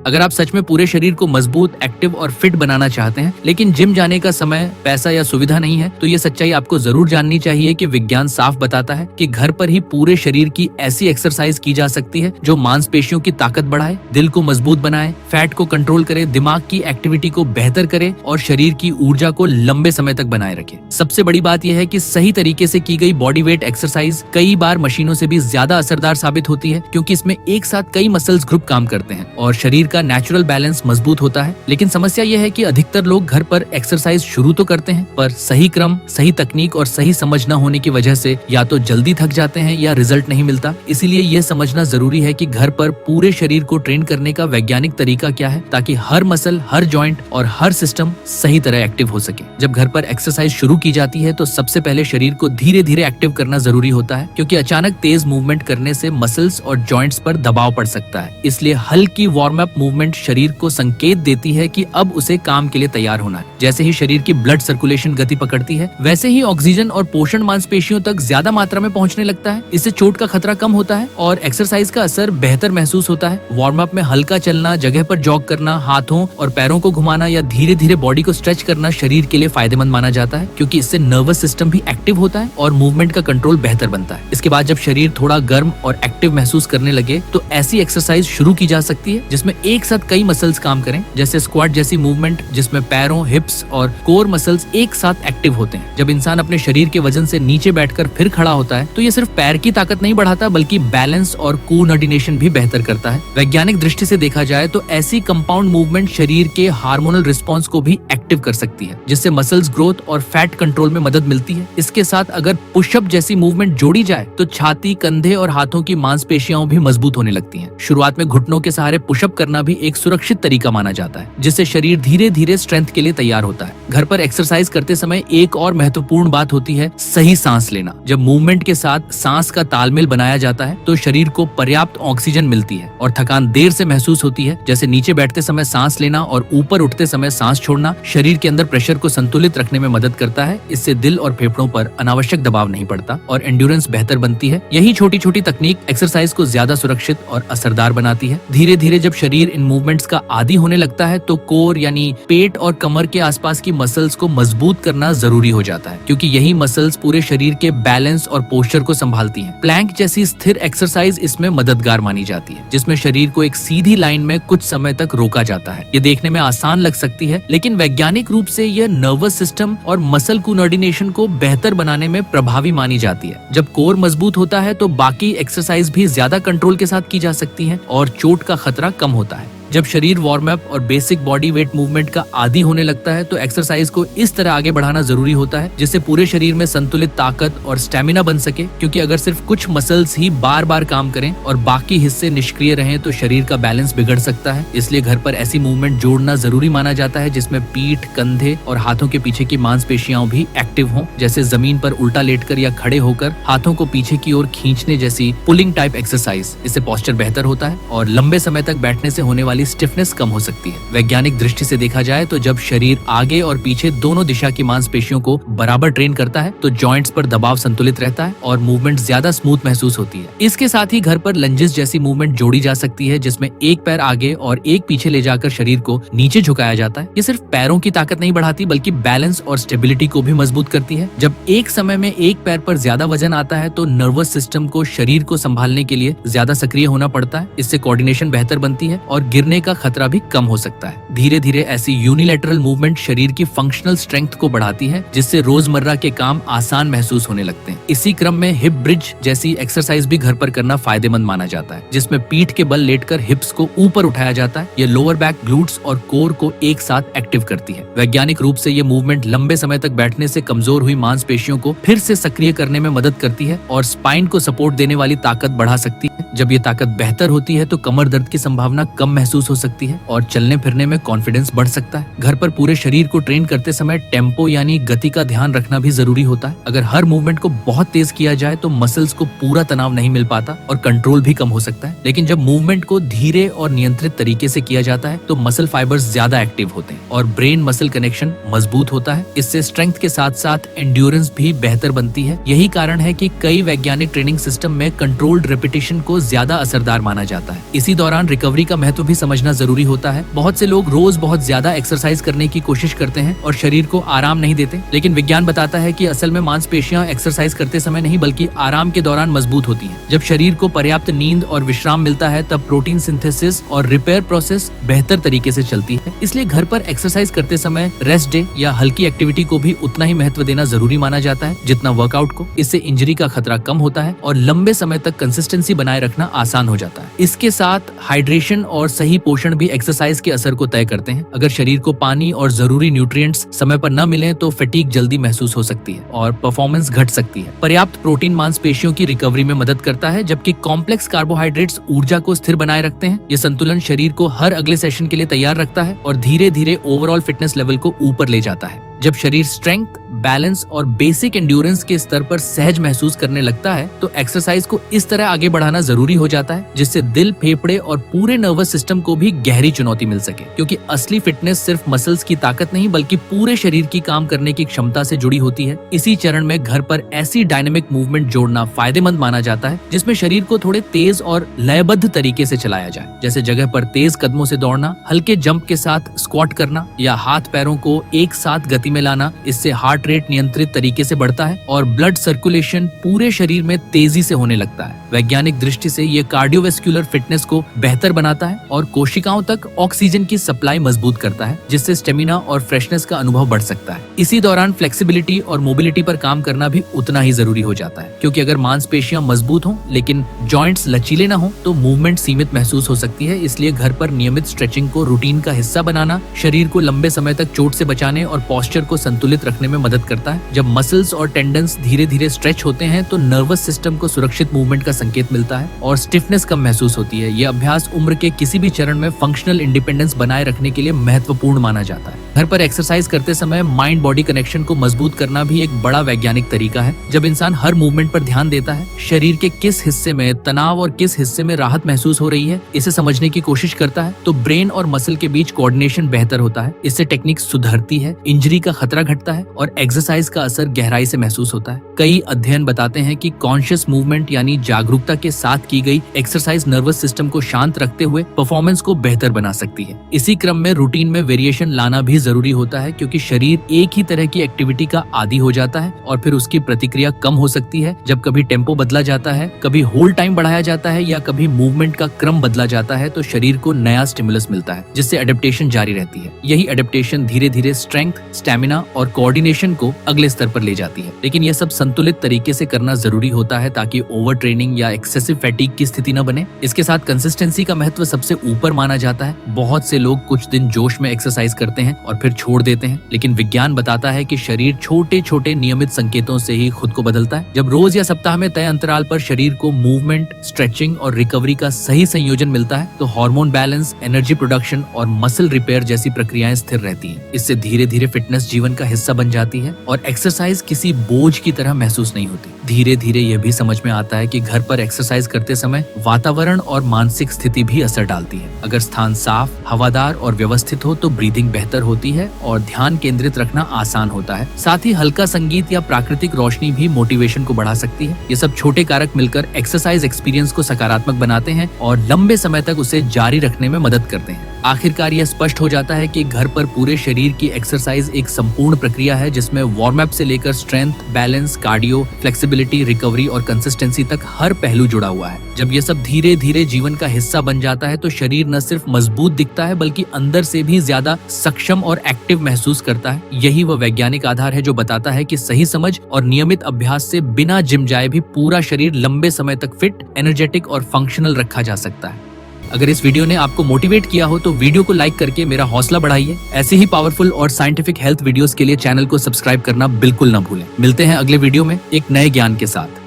अगर आप सच में पूरे शरीर को मजबूत, एक्टिव और फिट बनाना चाहते हैं, लेकिन जिम जाने का समय, पैसा या सुविधा नहीं है, तो ये सच्चाई आपको जरूर जाननी चाहिए कि विज्ञान साफ बताता है कि घर पर ही पूरे शरीर की ऐसी एक्सरसाइज की जा सकती है जो मांसपेशियों की ताकत बढ़ाए, दिल को मजबूत बनाए, फैट को कंट्रोल करे, दिमाग की एक्टिविटी को बेहतर करे और शरीर की ऊर्जा को लंबे समय तक बनाए रखे। सबसे बड़ी बात यह है कि सही तरीके से की गई बॉडी वेट एक्सरसाइज कई बार मशीनों से भी ज्यादा असरदार साबित होती है, क्योंकि इसमें एक साथ कई मसल्स ग्रुप काम करते हैं और शरीर का नेचुरल बैलेंस मजबूत होता है। लेकिन समस्या यह है कि अधिकतर लोग घर पर एक्सरसाइज शुरू तो करते हैं, पर सही क्रम, सही तकनीक और सही समझ न होने की वजह से या तो जल्दी थक जाते हैं या रिजल्ट नहीं मिलता। इसीलिए यह समझना जरूरी है कि घर पर पूरे शरीर को ट्रेन करने का वैज्ञानिक तरीका क्या है, ताकि हर मसल, हर जॉइंट और हर सिस्टम सही तरह एक्टिव हो सके। जब घर पर एक्सरसाइज शुरू की जाती है तो सबसे पहले शरीर को धीरे धीरे एक्टिव करना जरूरी होता है, क्योंकि अचानक तेज मूवमेंट करने से मसल्स और जॉइंट्स पर दबाव पड़ सकता है। इसलिए हल्की वार्म अप मूवमेंट शरीर को संकेत देती है कि अब उसे काम के लिए तैयार होना है। जैसे ही शरीर की ब्लड सर्कुलेशन गति पकड़ती है, वैसे ही ऑक्सीजन और पोषण मांसपेशियों तक ज्यादा मात्रा में पहुंचने लगता है। इससे चोट का खतरा कम होता है और एक्सरसाइज का असर बेहतर महसूस होता है। वार्म अप में हल्का चलना, जगह पर जॉग करना, हाथों और पैरों को घुमाना या धीरे धीरे बॉडी को स्ट्रेच करना शरीर के लिए फायदेमंद माना जाता है, क्योंकि इससे नर्वस सिस्टम भी एक्टिव होता है और मूवमेंट का कंट्रोल बेहतर बनता है। इसके बाद जब शरीर थोड़ा गर्म और एक्टिव महसूस करने लगे तो ऐसी एक्सरसाइज शुरू की जा सकती है जिसमें एक साथ कई मसल्स काम करें, जैसे स्क्वाट जैसी मूवमेंट जिसमें पैरों, हिप्स और कोर मसल्स एक साथ एक्टिव होते हैं। जब इंसान अपने शरीर के वजन से नीचे बैठकर फिर खड़ा होता है तो ये सिर्फ पैर की ताकत नहीं बढ़ाता, बल्कि बैलेंस और कोऑर्डिनेशन भी बेहतर करता है। वैज्ञानिक दृष्टि से देखा जाए तो ऐसी कंपाउंड मूवमेंट शरीर के हार्मोनल रिस्पॉन्स को भी एक्टिव कर सकती है, जिससे मसल्स ग्रोथ और फैट कंट्रोल में मदद मिलती है। इसके साथ अगर पुशअप जैसी मूवमेंट जोड़ी जाए तो छाती, कंधे और हाथों की मांसपेशियां भी मजबूत होने लगती हैं। शुरुआत में घुटनों के सहारे पुशअप करना भी एक सुरक्षित तरीका माना जाता है, जिससे शरीर धीरे धीरे स्ट्रेंथ के लिए तैयार होता है। घर पर एक्सरसाइज करते समय एक और महत्वपूर्ण बात होती है सही सांस लेना। जब मूवमेंट के साथ सांस का तालमेल बनाया जाता है तो शरीर को पर्याप्त ऑक्सीजन मिलती है और थकान देर से महसूस होती है। जैसे नीचे बैठते समय सांस लेना और ऊपर उठते समय सांस छोड़ना शरीर के अंदर प्रेशर को संतुलित रखने में मदद करता है। इससे दिल और फेफड़ों पर अनावश्यक दबाव नहीं पड़ता और एंड्योरेंस बेहतर बनती है। यही छोटी छोटी तकनीक एक्सरसाइज को ज्यादा सुरक्षित और असरदार बनाती है। धीरे धीरे जब शरीर इन मूवमेंट्स का आदी होने लगता है तो कोर यानी पेट और कमर के आसपास की मसल्स को मजबूत करना जरूरी हो जाता है, क्योंकि यही मसल्स पूरे शरीर के बैलेंस और पोस्चर को संभालती हैं। प्लैंक जैसी स्थिर एक्सरसाइज इसमें मददगार मानी जाती है, जिसमें शरीर को एक सीधी लाइन में कुछ समय तक रोका जाता है। ये देखने में आसान लग सकती है, लेकिन वैज्ञानिक रूप से यह नर्वस सिस्टम और मसल कोऑर्डिनेशन को बेहतर बनाने में प्रभावी मानी जाती है। जब कोर मजबूत होता है तो बाकी एक्सरसाइज भी ज्यादा कंट्रोल के साथ की जा सकती हैं और चोट का खतरा कम होता है। जब शरीर वार्म अप और बेसिक बॉडी वेट मूवमेंट का आदी होने लगता है तो एक्सरसाइज को इस तरह आगे बढ़ाना जरूरी होता है जिससे पूरे शरीर में संतुलित ताकत और स्टेमिना बन सके, क्योंकि अगर सिर्फ कुछ मसल्स ही बार बार काम करें और बाकी हिस्से निष्क्रिय रहें तो शरीर का बैलेंस बिगड़ सकता है। इसलिए घर पर ऐसी मूवमेंट जोड़ना जरूरी माना जाता है जिसमें पीठ, कंधे और हाथों के पीछे की मांसपेशियां भी एक्टिव हों, जैसे जमीन पर उल्टा लेटकर या खड़े होकर हाथों को पीछे की ओर खींचने जैसी पुलिंग टाइप एक्सरसाइज। इससे पोस्चर बेहतर होता है और लंबे समय तक बैठने से होने वाली स्टिफनेस कम हो सकती है। वैज्ञानिक दृष्टि से देखा जाए तो जब शरीर आगे और पीछे दोनों दिशा की मांसपेशियों को बराबर ट्रेन करता है तो जॉइंट्स पर दबाव संतुलित रहता है और मूवमेंट ज्यादा स्मूथ महसूस होती है। इसके साथ ही घर पर लंजेस जैसी मूवमेंट जोड़ी जा सकती है, जिसमें एक पैर आगे और एक पीछे ले जाकर शरीर को नीचे झुकाया जाता है। ये सिर्फ पैरों की ताकत नहीं बढ़ाती, बल्कि बैलेंस और स्टेबिलिटी को भी मजबूत करती है। जब एक समय में एक पैर पर ज्यादा वजन आता है तो नर्वस सिस्टम को शरीर को संभालने के लिए ज्यादा सक्रिय होना पड़ता है। इससे कोऑर्डिनेशन बेहतर बनती है और गिरने का खतरा भी कम हो सकता है। धीरे धीरे ऐसी यूनिलैटरल मूवमेंट शरीर की फंक्शनल स्ट्रेंथ को बढ़ाती है, जिससे रोजमर्रा के काम आसान महसूस होने लगते हैं। इसी क्रम में हिप ब्रिज जैसी एक्सरसाइज भी घर पर करना फायदेमंद माना जाता है, जिसमें पीठ के बल लेटकर हिप्स को ऊपर उठाया जाता है। ये लोअर बैक, ग्लूट्स और कोर को एक साथ एक्टिव करती है। वैज्ञानिक रूप से ये मूवमेंट लंबे समय तक बैठने से कमजोर हुई मांसपेशियों को फिर से सक्रिय करने में मदद करती है और स्पाइन को सपोर्ट देने वाली ताकत बढ़ा सकती है। जब ये ताकत बेहतर होती है तो कमर दर्द की संभावना कम महसूस हो सकती है और चलने फिरने में कॉन्फिडेंस बढ़ सकता है। घर पर पूरे शरीर को ट्रेन करते समय टेम्पो यानी गति का ध्यान रखना भी जरूरी होता है। अगर हर मूवमेंट को बहुत तेज किया जाए तो मसल्स को पूरा तनाव नहीं मिल पाता और कंट्रोल भी कम हो सकता है। लेकिन जब मूवमेंट को धीरे और नियंत्रित तरीके से किया जाता है तो मसल फाइबर्स ज्यादा एक्टिव होते हैं और ब्रेन मसल कनेक्शन मजबूत होता है। इससे स्ट्रेंथ के साथ साथ एंड्योरेंस भी बेहतर बनती है। यही कारण है कि कई वैज्ञानिक ट्रेनिंग सिस्टम में कंट्रोल्ड रेपिटेशन को ज्यादा असरदार माना जाता है। इसी दौरान रिकवरी का महत्व भी समझना जरूरी होता है। बहुत से लोग रोज बहुत ज्यादा एक्सरसाइज करने की कोशिश करते हैं और शरीर को आराम नहीं देते, लेकिन विज्ञान बताता है कि असल में मांसपेशियां एक्सरसाइज करते समय नहीं बल्कि आराम के दौरान मजबूत होती हैं। जब शरीर को पर्याप्त नींद और विश्राम मिलता है तब प्रोटीन सिंथेसिस और रिपेयर प्रोसेस बेहतर तरीके से चलती है। इसलिए घर पर एक्सरसाइज करते समय रेस्ट डे या हल्की एक्टिविटी को भी उतना ही महत्व देना जरूरी माना जाता है जितना वर्कआउट को। इससे इंजरी का खतरा कम होता है और लंबे समय तक कंसिस्टेंसी बनाए रखना आसान हो जाता है। इसके साथ हाइड्रेशन और सही पोषण भी एक्सरसाइज के असर को तय करते हैं। अगर शरीर को पानी और जरूरी न्यूट्रिएंट्स समय पर न मिले तो फटीग जल्दी महसूस हो सकती है और परफॉर्मेंस घट सकती है। पर्याप्त प्रोटीन मांसपेशियों की रिकवरी में मदद करता है, जबकि कॉम्प्लेक्स कार्बोहाइड्रेट्स ऊर्जा को स्थिर बनाए रखते हैं। ये संतुलन शरीर को हर अगले सेशन के लिए तैयार रखता है और धीरे धीरे ओवरऑल फिटनेस लेवल को ऊपर ले जाता है। जब शरीर स्ट्रेंथ, बैलेंस और बेसिक एंड्योरेंस के स्तर पर सहज महसूस करने लगता है तो एक्सरसाइज को इस तरह आगे बढ़ाना जरूरी हो जाता है जिससे दिल, फेफड़े और पूरे नर्वस सिस्टम को भी गहरी चुनौती मिल सके। क्योंकि असली फिटनेस सिर्फ मसल्स की ताकत नहीं बल्कि पूरे शरीर की काम करने की क्षमता से जुड़ी होती है। इसी चरण में घर पर ऐसी डायनेमिक मूवमेंट जोड़ना फायदेमंद माना जाता है जिसमें शरीर को थोड़े तेज और लयबद्ध तरीके से चलाया जाए, जैसे जगह पर तेज कदमों से दौड़ना, हल्के जंप के साथ स्क्वाट करना या हाथ पैरों को एक साथ गति में लाना। इससे हार्ट रेट नियंत्रित तरीके से बढ़ता है और ब्लड सर्कुलेशन पूरे शरीर में तेजी से होने लगता है। वैज्ञानिक दृष्टि से ये कार्डियोवैस्कुलर फिटनेस को बेहतर बनाता है और कोशिकाओं तक ऑक्सीजन की सप्लाई मजबूत करता है, जिससे स्टेमिना और फ्रेशनेस का अनुभव बढ़ सकता है। इसी दौरान फ्लेक्सिबिलिटी और मोबिलिटी पर काम करना भी उतना ही जरूरी हो जाता है, क्योंकि अगर मांसपेशियां मजबूत हों लेकिन जॉइंट्स लचीले ना हो तो मूवमेंट सीमित महसूस हो सकती है। इसलिए घर पर नियमित स्ट्रेचिंग को रूटीन का हिस्सा बनाना शरीर को लंबे समय तक चोट से बचाने और पोस्चर को संतुलित रखने में मदद करता है। जब मसल्स और टेंडन्स धीरे धीरे स्ट्रेच होते हैं तो नर्वस सिस्टम को सुरक्षित मूवमेंट का संकेत मिलता है और स्टिफनेस कम महसूस होती है। यह अभ्यास उम्र के किसी भी चरण में फंक्शनल इंडिपेंडेंस बनाए रखने के लिए महत्वपूर्ण माना जाता है। घर पर एक्सरसाइज करते समय माइंड बॉडी कनेक्शन को मजबूत करना भी एक बड़ा वैज्ञानिक तरीका है। जब इंसान हर मूवमेंट पर ध्यान देता है, शरीर के किस हिस्से में तनाव और किस हिस्से में राहत महसूस हो रही है, इसे समझने की कोशिश करता है तो ब्रेन और मसल के बीच कोऑर्डिनेशन बेहतर होता है। इससे टेक्निक सुधरती है, इंजरी का खतरा घटता है और एक्सरसाइज का असर गहराई से महसूस होता है। कई अध्ययन बताते हैं कि कॉन्शियस मूवमेंट यानी जागरूकता के साथ की गई एक्सरसाइज नर्वस सिस्टम को शांत रखते हुए परफॉर्मेंस को बेहतर बना सकती है। इसी क्रम में रूटीन में वेरिएशन लाना भी जरूरी होता है, क्योंकि शरीर एक ही तरह की एक्टिविटी का आदी हो जाता है और फिर उसकी प्रतिक्रिया कम हो सकती है। जब कभी टेम्पो बदला जाता है, कभी होल्ड टाइम बढ़ाया जाता है या कभी मूवमेंट का क्रम बदला जाता है तो शरीर को नया स्टिमुलस मिलता है, जिससे एडेप्टेशन जारी रहती है। यही एडेप्टेशन धीरे धीरे स्ट्रेंथ, स्टेमिना और कोऑर्डिनेशन को अगले स्तर पर ले जाती है। लेकिन यह सब संतुलित तरीके से करना जरूरी होता है ताकि ओवर ट्रेनिंग या एक्सेसिव फैटिग की स्थिति न बने। इसके साथ कंसिस्टेंसी का महत्व सबसे ऊपर माना जाता है। बहुत से लोग कुछ दिन जोश में एक्सरसाइज करते हैं और फिर छोड़ देते हैं, लेकिन विज्ञान बताता है कि शरीर छोटे छोटे नियमित संकेतों से ही खुद को बदलता है। जब रोज या सप्ताह में तय अंतराल पर शरीर को मूवमेंट, स्ट्रेचिंग और रिकवरी का सही संयोजन मिलता है तो हार्मोन बैलेंस, एनर्जी प्रोडक्शन और मसल रिपेयर जैसी प्रक्रियाएं स्थिर रहती हैं। इससे धीरे धीरे फिटनेस जीवन का हिस्सा बन जाती है और एक्सरसाइज किसी बोझ की तरह महसूस नहीं होती। धीरे धीरे यह भी समझ में आता है कि घर पर एक्सरसाइज करते समय वातावरण और मानसिक स्थिति भी असर डालती है। अगर स्थान साफ, हवादार और व्यवस्थित हो तो ब्रीदिंग बेहतर होती है और ध्यान केंद्रित रखना आसान होता है। साथ ही हल्का संगीत या प्राकृतिक रोशनी भी मोटिवेशन को बढ़ा सकती है। ये सब छोटे कारक मिलकर एक्सरसाइज एक्सपीरियंस को सकारात्मक बनाते हैं और लंबे समय तक उसे जारी रखने में मदद करते हैं। आखिरकार यह स्पष्ट हो जाता है कि घर पर पूरे शरीर की एक्सरसाइज एक संपूर्ण प्रक्रिया है जिसमें वार्म अप से लेकर strength, balance, cardio, flexibility, recovery और कंसिस्टेंसी तक हर पहलू जुड़ा हुआ है। जब ये सब धीरे धीरे जीवन का हिस्सा बन जाता है तो शरीर न सिर्फ मजबूत दिखता है बल्कि अंदर से भी ज्यादा सक्षम और एक्टिव महसूस करता है। यही वह वैज्ञानिक आधार है जो बताता है कि सही समझ और नियमित अभ्यास से बिना जिम जाए भी पूरा शरीर लंबे समय तक फिट, एनर्जेटिक और फंक्शनल रखा जा सकता है। अगर इस वीडियो ने आपको मोटिवेट किया हो तो वीडियो को लाइक करके मेरा हौसला बढ़ाइए। ऐसे ही पावरफुल और साइंटिफिक हेल्थ वीडियोस के लिए चैनल को सब्सक्राइब करना बिल्कुल न भूलें। मिलते हैं अगले वीडियो में एक नए ज्ञान के साथ।